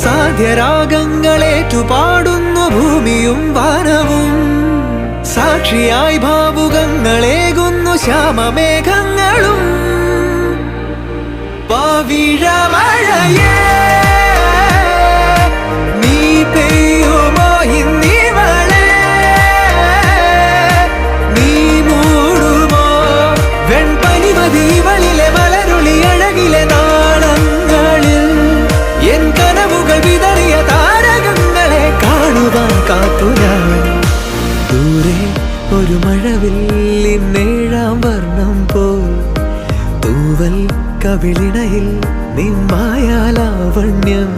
സാധ്യരാഗങ്ങളേറ്റുപാടുന്നു ഭൂമിയും വാനവും. സാക്ഷിയായി ഭാവുകങ്ങളേകുന്നു ശ്യാമമേഘങ്ങളും. പവിഴമഴയേ നീ പെയ്യുമോ ഇന്നിവളെ, നീ മൂടുമോ വെൺപനിമതിവളിലെ വളരുളി അഴകിലെ നാളങ്ങളിൽ. എൻ കനവുകൾ വിതറിയ താരകങ്ങളെ കാണുവാൻ കാത്തു ഞാൻ. ദൂരെ ഒരു മഴവില്ലിന്നേഴാം വർണ്ണം പോൽ തൂവൽ കവിളിണയിൽ നിമ്മായാലാവണ്യം.